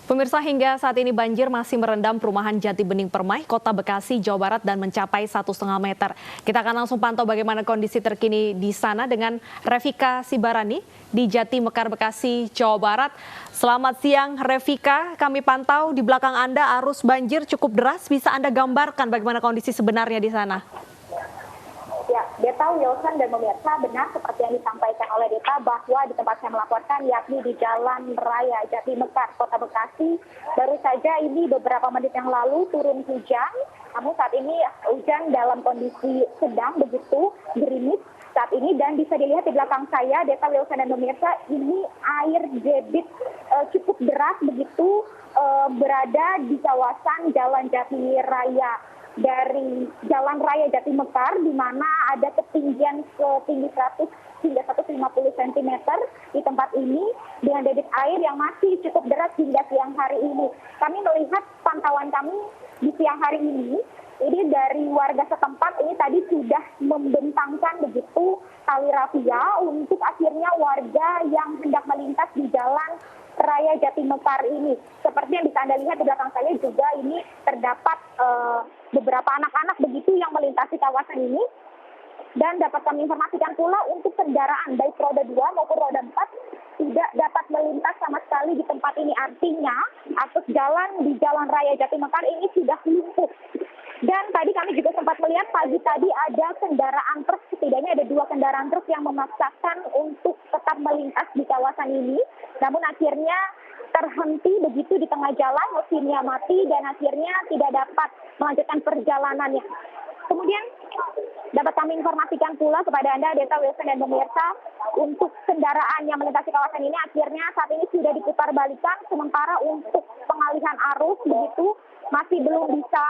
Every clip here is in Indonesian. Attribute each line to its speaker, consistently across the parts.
Speaker 1: Pemirsa, hingga saat ini banjir masih merendam perumahan Jati Bening Permai, Kota Bekasi, Jawa Barat dan mencapai 1,5 meter. Kita akan langsung pantau bagaimana kondisi terkini di sana dengan Revika Sibarani di Jati Mekar, Bekasi, Jawa Barat. Selamat siang Revika, kami pantau di belakang Anda arus banjir cukup deras. Bisa Anda gambarkan bagaimana kondisi sebenarnya di sana?
Speaker 2: Ya, Deta, Wilson dan pemirsa, benar seperti yang disampaikan oleh Deta bahwa di tempat saya melaporkan yakni di Jalan Raya Jati Mekar, Kota Bekasi, baru saja ini beberapa menit yang lalu turun hujan. Namun saat ini hujan dalam kondisi sedang, begitu gerimis saat ini, dan bisa dilihat di belakang saya, Deta, Wilson dan pemirsa, ini air debit cukup deras begitu berada di kawasan Jalan Jati Raya. Dari Jalan Raya Jati Mekar, di mana ada ketinggian setinggi 100 hingga 150 cm di tempat ini, dengan debit air yang masih cukup deras hingga siang hari ini. Kami melihat pantauan kami di siang hari ini dari warga setempat ini tadi sudah membentangkan begitu tali rafia untuk akhirnya warga yang hendak melintas di Jalan Raya Jati Mekar ini. Seperti yang bisa Anda lihat di belakang saya juga ini terdapat beberapa anak-anak begitu yang melintasi kawasan ini. Dan dapat kami informasikan pula untuk kendaraan baik roda 2 maupun roda 4 tidak dapat melintas sama sekali di tempat ini. Artinya akses jalan di Jalan Raya Jati Mekar ini sudah lumpuh. Dan tadi kami juga sempat melihat pagi tadi ada kendaraan truk, setidaknya ada 2 kendaraan truk yang memaksakan untuk tetap melintas di kawasan ini. Namun akhirnya terhenti begitu di tengah jalan, mesinnya mati dan akhirnya tidak dapat melanjutkan perjalanannya. Kemudian dapat kami informasikan pula kepada Anda, Deta, Wilson dan pemirsa, untuk kendaraan yang melintasi kawasan ini akhirnya saat ini sudah diputar balikan, sementara untuk pengalihan arus begitu masih belum bisa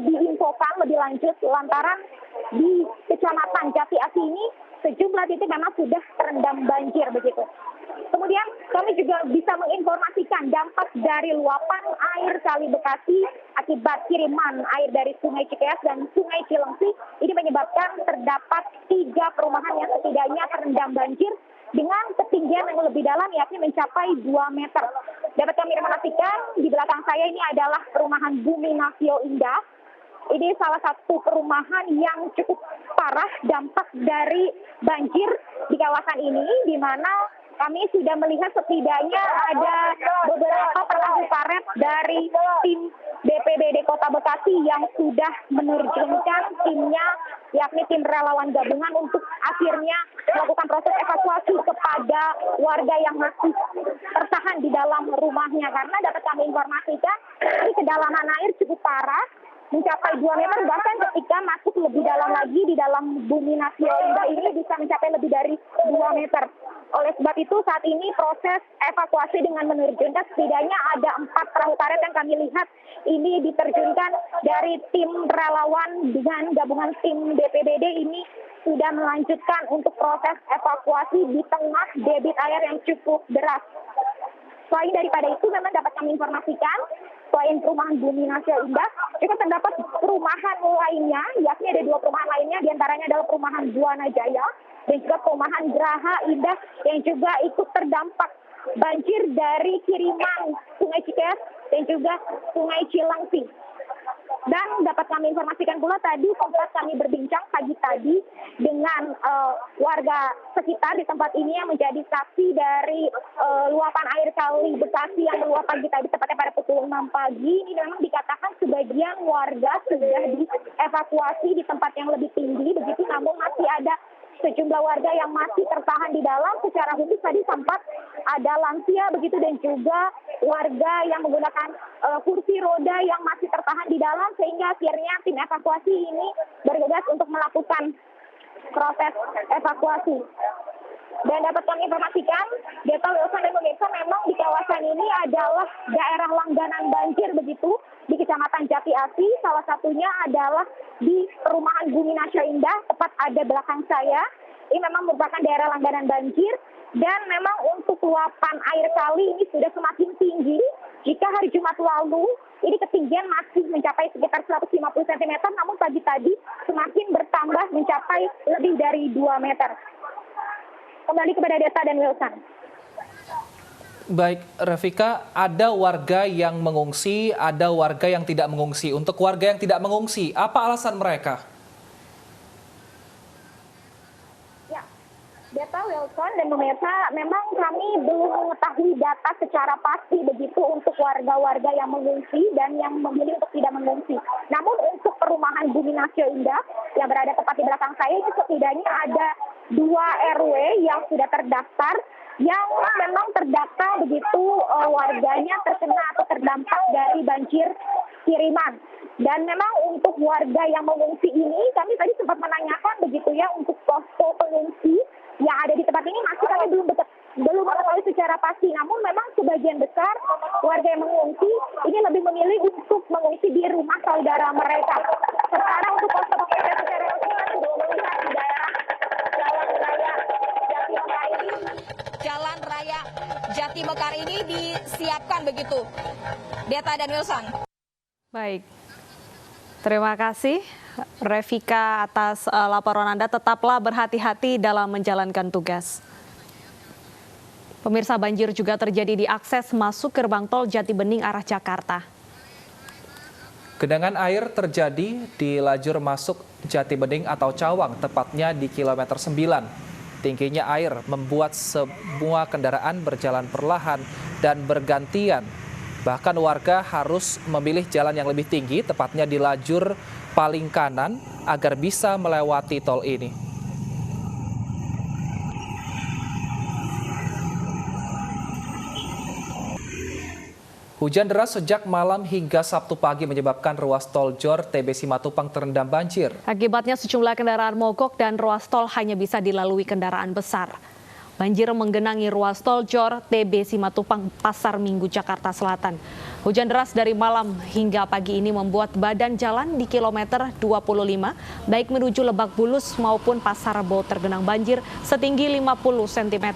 Speaker 2: diinfokan lebih lanjut lantaran di Kecamatan Jati Asih ini sejumlah titik memang sudah terendam banjir begitu. Kemudian kami juga bisa menginformasikan dampak dari luapan air Kali Bekasi akibat kiriman air dari Sungai Cikeas dan Sungai Cilengsi. Ini menyebabkan terdapat 3 perumahan yang setidaknya terendam banjir dengan ketinggian yang lebih dalam yakni mencapai 2 meter. Dapat kami informasikan di belakang saya ini adalah perumahan Bumi Nasio Indah. Ini salah satu perumahan yang cukup parah dampak dari banjir di kawasan ini, di mana kami sudah melihat setidaknya ada beberapa perahu karet dari tim BPBD Kota Bekasi yang sudah menerjunkan timnya, yakni tim relawan gabungan untuk akhirnya melakukan proses evakuasi kepada warga yang masih tertahan di dalam rumahnya. Karena dapat kami informasikan, ini kedalaman air cukup parah, mencapai 2 meter, bahkan ketika masuk lebih dalam lagi di dalam Bumi Nasio Indah ini bisa mencapai lebih dari 2 meter. Oleh sebab itu saat ini proses evakuasi dengan menerjunkan setidaknya ada 4 perahu karet yang kami lihat ini diterjunkan dari tim relawan dengan gabungan tim BPBD ini sudah melanjutkan untuk proses evakuasi di tengah debit air yang cukup deras. Selain daripada itu memang dapat kami informasikan, selain perumahan Bumi Nasio Indah, juga terdapat perumahan lainnya, yakni ada 2 perumahan lainnya, diantaranya adalah perumahan Buana Jaya dan juga perumahan Geraha Indah yang juga ikut terdampak banjir dari kiriman Sungai Cikeas dan juga Sungai Cilengsi. Dan dapat kami informasikan pula tadi sempat kami berbincang pagi tadi dengan warga sekitar di tempat ini yang menjadi saksi dari luapan air Kali Bekasi yang meluap pagi tadi tepatnya pada pukul 6 pagi. Ini memang dikatakan sebagian warga sudah dievakuasi di tempat yang lebih tinggi begitu, namun masih ada sejumlah warga yang masih tertahan di dalam. Secara khusus tadi sempat ada lansia begitu dan juga warga yang menggunakan kursi roda yang masih tertahan di dalam, sehingga akhirnya tim evakuasi ini bergegas untuk melakukan proses evakuasi. Dan dapat kami informasikan, Deta, Wilson dan pemirsa, memang di kawasan ini adalah daerah langganan banjir begitu di Kecamatan Jati Asih. Salah satunya adalah di perumahan Bumi Nasio Indah, tepat ada belakang saya. Ini memang merupakan daerah langganan banjir dan memang untuk luapan air kali ini sudah semakin tinggi. Jika hari Jumat lalu ini ketinggian masih mencapai sekitar 150 cm, namun pagi tadi semakin bertambah mencapai lebih dari 2 meter. Kembali kepada Deta dan Wilson.
Speaker 3: Baik, Rafika, ada warga yang mengungsi, ada warga yang tidak mengungsi. Untuk warga yang tidak mengungsi, apa alasan mereka?
Speaker 2: Ya, data Wilson dan pemirsa, memang kami belum mengetahui data secara pasti begitu untuk warga-warga yang mengungsi dan yang memilih untuk tidak mengungsi. Namun untuk perumahan Bumi Nasio Indah yang berada tepat di belakang saya ini setidaknya ada 2 RW yang sudah terdaftar yang memang terdata begitu warganya terkena atau terdampak dari banjir kiriman. Dan memang untuk warga yang mengungsi ini kami tadi sempat menanyakan begitu ya untuk posko pengungsi yang ada di tempat ini masih kami belum mengetahui secara pasti. Namun memang sebagian besar warga yang mengungsi ini lebih memilih untuk mengungsi di rumah saudara mereka. Sementara untuk posko pengungsi secara resmi kami belum melihat di daerah
Speaker 4: Jalan Raya Jati Mekar ini disiapkan begitu. Deta dan Wilson.
Speaker 1: Baik, terima kasih Rafika atas laporan Anda. Tetaplah berhati-hati dalam menjalankan tugas. Pemirsa, banjir juga terjadi di akses masuk gerbang tol Jati Bening arah Jakarta.
Speaker 3: Genangan air terjadi di lajur masuk Jati Bening atau Cawang, tepatnya di kilometer 9. Tingginya air membuat semua kendaraan berjalan perlahan dan bergantian. Bahkan warga harus memilih jalan yang lebih tinggi, tepatnya di lajur paling kanan, agar bisa melewati tol ini. Hujan deras sejak malam hingga Sabtu pagi menyebabkan ruas tol JOR TB Simatupang terendam banjir.
Speaker 1: Akibatnya sejumlah kendaraan mogok dan ruas tol hanya bisa dilalui kendaraan besar. Banjir menggenangi ruas tol JOR TB Simatupang Pasar Minggu Jakarta Selatan. Hujan deras dari malam hingga pagi ini membuat badan jalan di kilometer 25 baik menuju Lebak Bulus maupun Pasar Rebo tergenang banjir setinggi 50 cm.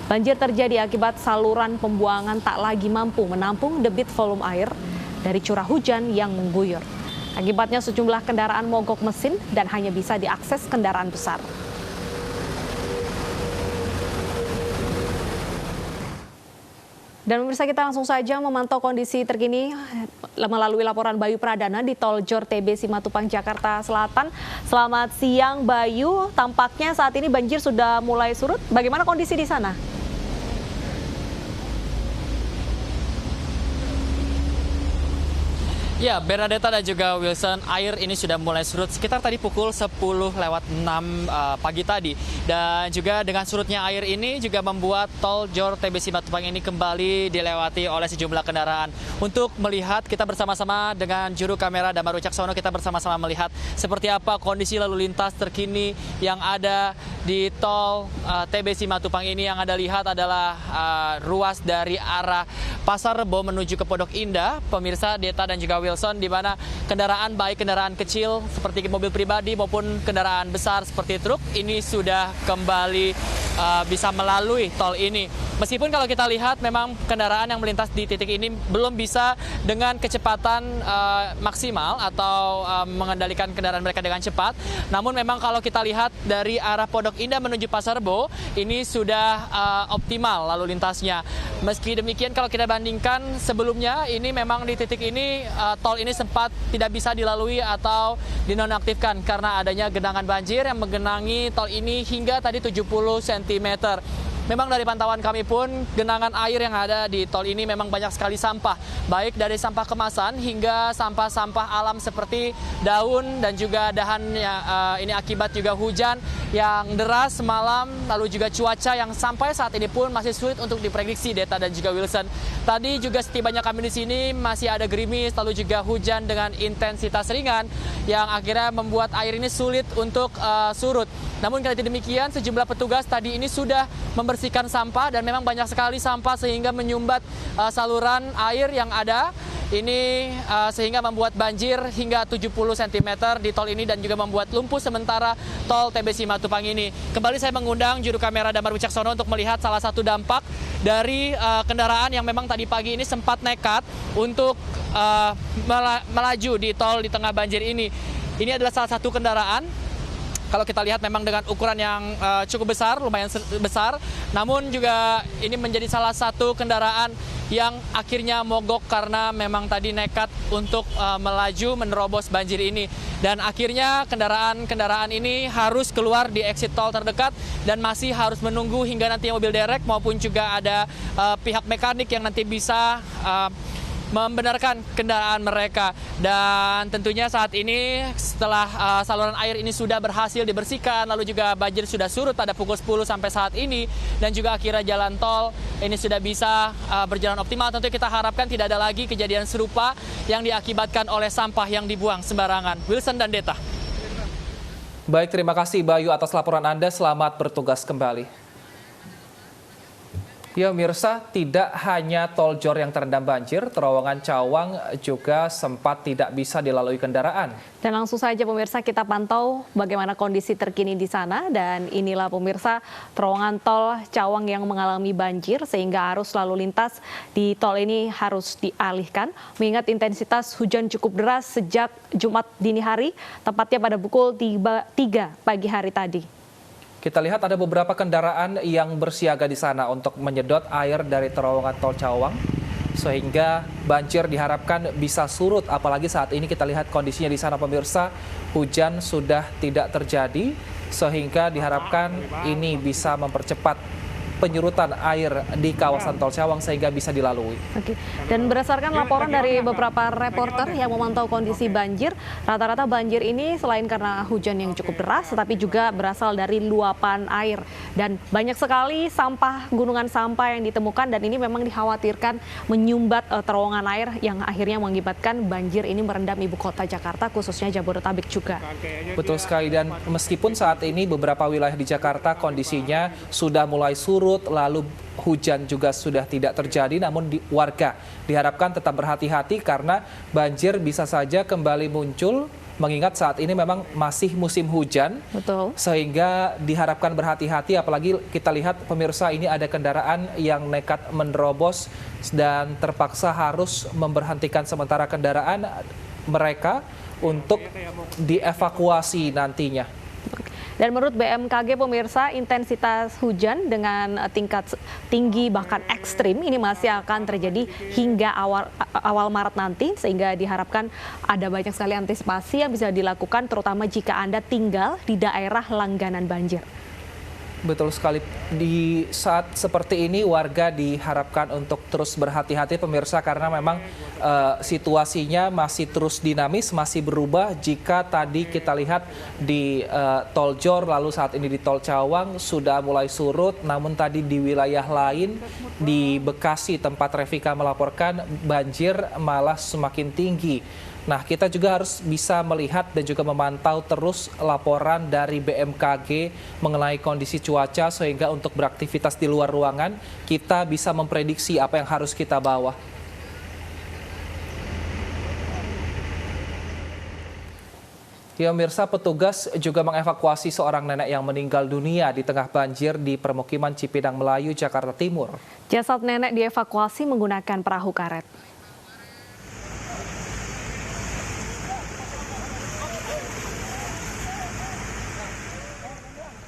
Speaker 1: Banjir terjadi akibat saluran pembuangan tak lagi mampu menampung debit volume air dari curah hujan yang mengguyur. Akibatnya sejumlah kendaraan mogok mesin dan hanya bisa diakses kendaraan besar. Dan pemirsa, kita langsung saja memantau kondisi terkini melalui laporan Bayu Pradana di tol JOR TB Simatupang Jakarta Selatan. Selamat siang Bayu, tampaknya saat ini banjir sudah mulai surut. Bagaimana kondisi di sana?
Speaker 5: Ya, Bernadetta dan juga Wilson, air ini sudah mulai surut sekitar tadi pukul 10:06 pagi tadi. Dan juga dengan surutnya air ini juga membuat tol JOR TB Simatupang ini kembali dilewati oleh sejumlah kendaraan. Untuk melihat, kita bersama-sama dengan juru kamera Damar Wicaksono, kita bersama-sama melihat seperti apa kondisi lalu lintas terkini yang ada di tol TB Simatupang ini. Yang Anda lihat adalah ruas dari arah Pasar Rebo menuju ke Pondok Indah, pemirsa Deta dan juga Wilson, di mana kendaraan baik kendaraan kecil seperti mobil pribadi maupun kendaraan besar seperti truk ini sudah kembali bisa melalui tol ini. Meskipun kalau kita lihat memang kendaraan yang melintas di titik ini belum bisa dengan kecepatan maksimal atau mengendalikan kendaraan mereka dengan cepat. Namun memang kalau kita lihat dari arah Pondok Indah menuju Pasar Rebo ini sudah optimal lalu lintasnya. Meski demikian kalau kita bandingkan sebelumnya, ini memang di titik ini tol ini sempat tidak bisa dilalui atau dinonaktifkan karena adanya genangan banjir yang menggenangi tol ini hingga tadi 70 cm. Memang dari pantauan kami pun genangan air yang ada di tol ini memang banyak sekali sampah, baik dari sampah kemasan hingga sampah-sampah alam seperti daun dan juga dahannya. Ini akibat juga hujan yang deras semalam, lalu juga cuaca yang sampai saat ini pun masih sulit untuk diprediksi, Deta dan juga Wilson. Tadi juga setibanya kami di sini masih ada gerimis, lalu juga hujan dengan intensitas ringan yang akhirnya membuat air ini sulit untuk surut. Namun kendati demikian, sejumlah petugas tadi ini sudah membersihkan sampah dan memang banyak sekali sampah sehingga menyumbat saluran air yang ada. Ini sehingga membuat banjir hingga 70 cm di tol ini dan juga membuat lumpuh sementara tol TB Simatupang ini. Kembali saya mengundang juru kamera Damar Wicaksono untuk melihat salah satu dampak dari kendaraan yang memang tadi pagi ini sempat nekat untuk melaju di tol di tengah banjir ini. Ini adalah salah satu kendaraan kalau kita lihat memang dengan ukuran yang cukup besar, lumayan besar, namun juga ini menjadi salah satu kendaraan yang akhirnya mogok karena memang tadi nekat untuk melaju menerobos banjir ini. Dan akhirnya kendaraan-kendaraan ini harus keluar di exit tol terdekat dan masih harus menunggu hingga nanti mobil derek maupun juga ada pihak mekanik yang nanti bisa membenarkan kendaraan mereka. Dan tentunya saat ini setelah saluran air ini sudah berhasil dibersihkan, lalu juga banjir sudah surut pada pukul 10 sampai saat ini, dan juga akhirnya jalan tol ini sudah bisa berjalan optimal. Tentu kita harapkan tidak ada lagi kejadian serupa yang diakibatkan oleh sampah yang dibuang sembarangan. Wilson dan Deta.
Speaker 3: Baik, terima kasih Bayu atas laporan Anda. Selamat bertugas kembali. Ya Mirsa, tidak hanya tol Jor yang terendam banjir, terowongan Cawang juga sempat tidak bisa dilalui kendaraan.
Speaker 1: Dan langsung saja pemirsa kita pantau bagaimana kondisi terkini di sana. Dan inilah pemirsa terowongan tol Cawang yang mengalami banjir sehingga arus lalu lintas di tol ini harus dialihkan. Mengingat intensitas hujan cukup deras sejak Jumat dini hari, tepatnya pada pukul 3 pagi hari tadi.
Speaker 3: Kita lihat ada beberapa kendaraan yang bersiaga di sana untuk menyedot air dari terowongan tol Cawang, sehingga banjir diharapkan bisa surut. Apalagi saat ini kita lihat kondisinya di sana pemirsa, hujan sudah tidak terjadi, sehingga diharapkan ini bisa mempercepat penyurutan air di kawasan tol Cawang sehingga bisa dilalui.
Speaker 1: Oke. Dan berdasarkan laporan dari beberapa reporter yang memantau kondisi banjir, rata-rata banjir ini selain karena hujan yang cukup deras, tetapi juga berasal dari luapan air. Dan banyak sekali gunungan sampah yang ditemukan, dan ini memang dikhawatirkan menyumbat terowongan air yang akhirnya mengakibatkan banjir ini merendam ibu kota Jakarta, khususnya Jabodetabek juga.
Speaker 3: Betul sekali, dan meskipun saat ini beberapa wilayah di Jakarta kondisinya sudah mulai surut, lalu hujan juga sudah tidak terjadi, namun warga diharapkan tetap berhati-hati karena banjir bisa saja kembali muncul, mengingat saat ini memang masih musim hujan.
Speaker 1: Betul.
Speaker 3: Sehingga diharapkan berhati-hati, apalagi kita lihat pemirsa ini ada kendaraan yang nekat menerobos dan terpaksa harus memberhentikan sementara kendaraan mereka untuk dievakuasi nantinya.
Speaker 1: Dan menurut BMKG pemirsa, intensitas hujan dengan tingkat tinggi bahkan ekstrim ini masih akan terjadi hingga awal Maret nanti, sehingga diharapkan ada banyak sekali antisipasi yang bisa dilakukan terutama jika Anda tinggal di daerah langganan banjir.
Speaker 3: Betul sekali. Di saat seperti ini warga diharapkan untuk terus berhati-hati pemirsa, karena memang situasinya masih terus dinamis, masih berubah. Jika tadi kita lihat di tol Jor, lalu saat ini di tol Cawang sudah mulai surut, namun tadi di wilayah lain di Bekasi tempat Revika melaporkan banjir malah semakin tinggi. Nah, kita juga harus bisa melihat dan juga memantau terus laporan dari BMKG mengenai kondisi cuaca, sehingga untuk beraktivitas di luar ruangan kita bisa memprediksi apa yang harus kita bawa. Ya Mirsa, petugas juga mengevakuasi seorang nenek yang meninggal dunia di tengah banjir di permukiman Cipinang Melayu, Jakarta Timur.
Speaker 1: Jasad nenek dievakuasi menggunakan perahu karet.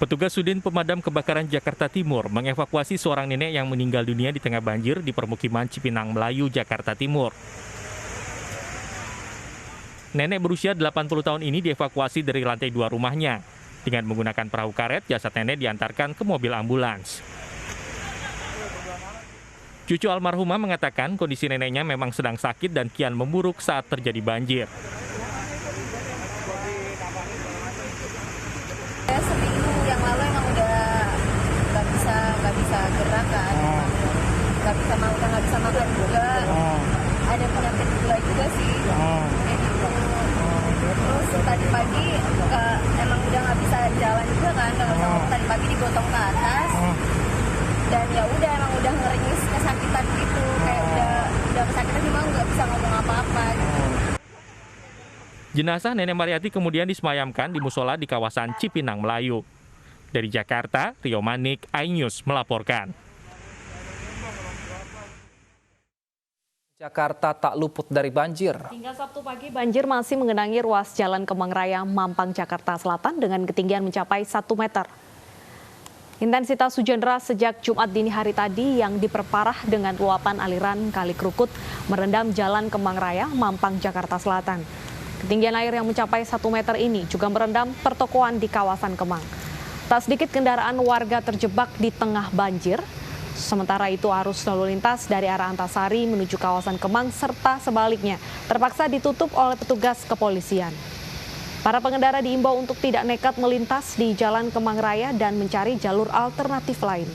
Speaker 6: Petugas Sudin Pemadam Kebakaran Jakarta Timur mengevakuasi seorang nenek yang meninggal dunia di tengah banjir di permukiman Cipinang Melayu, Jakarta Timur. Nenek berusia 80 tahun ini dievakuasi dari lantai 2 rumahnya. Dengan menggunakan perahu karet, jasad nenek diantarkan ke mobil ambulans. Cucu almarhumah mengatakan kondisi neneknya memang sedang sakit dan kian memburuk saat terjadi banjir.
Speaker 7: Nggak bisa gerak kan, nggak bisa makan juga, ada penyakit gula juga sih, kayak gitu. Terus tadi pagi emang udah nggak bisa jalan juga kan, kalau tadi pagi digotong ke atas, dan ya udah emang udah ngeringis kesakitan gitu, kayak udah kesakitan cuma nggak bisa ngomong apa-apa. Gitu.
Speaker 6: Jenazah Nenek Mariati kemudian disemayamkan di musola di kawasan Cipinang Melayu. Dari Jakarta, Rio Manik, iNews melaporkan.
Speaker 3: Jakarta tak luput dari banjir.
Speaker 1: Hingga Sabtu pagi, banjir masih mengenangi ruas Jalan Kemang Raya, Mampang, Jakarta Selatan dengan ketinggian mencapai 1 meter. Intensitas hujan deras sejak Jumat dini hari tadi yang diperparah dengan luapan aliran Kali Krukut merendam Jalan Kemang Raya, Mampang, Jakarta Selatan. Ketinggian air yang mencapai 1 meter ini juga merendam pertokoan di kawasan Kemang. Tak sedikit kendaraan warga terjebak di tengah banjir. Sementara itu arus lalu lintas dari arah Antasari menuju kawasan Kemang serta sebaliknya terpaksa ditutup oleh petugas kepolisian. Para pengendara diimbau untuk tidak nekat melintas di Jalan Kemang Raya dan mencari jalur alternatif lain.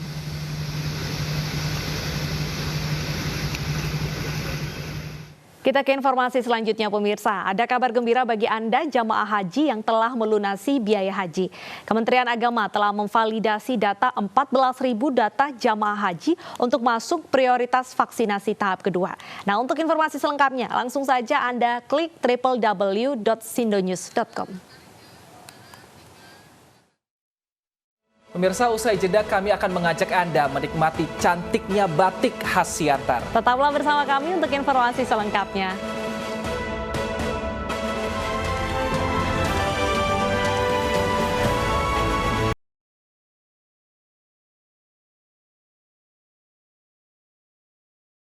Speaker 1: Kita ke informasi selanjutnya pemirsa. Ada kabar gembira bagi Anda jamaah haji yang telah melunasi biaya haji. Kementerian Agama telah memvalidasi data 14.000 data jamaah haji untuk masuk prioritas vaksinasi tahap kedua. Nah, untuk informasi selengkapnya langsung saja Anda klik www.sindonews.com.
Speaker 3: Pemirsa, usai jeda kami akan mengajak Anda menikmati cantiknya batik khas Siantar.
Speaker 1: Tetaplah bersama kami untuk informasi selengkapnya.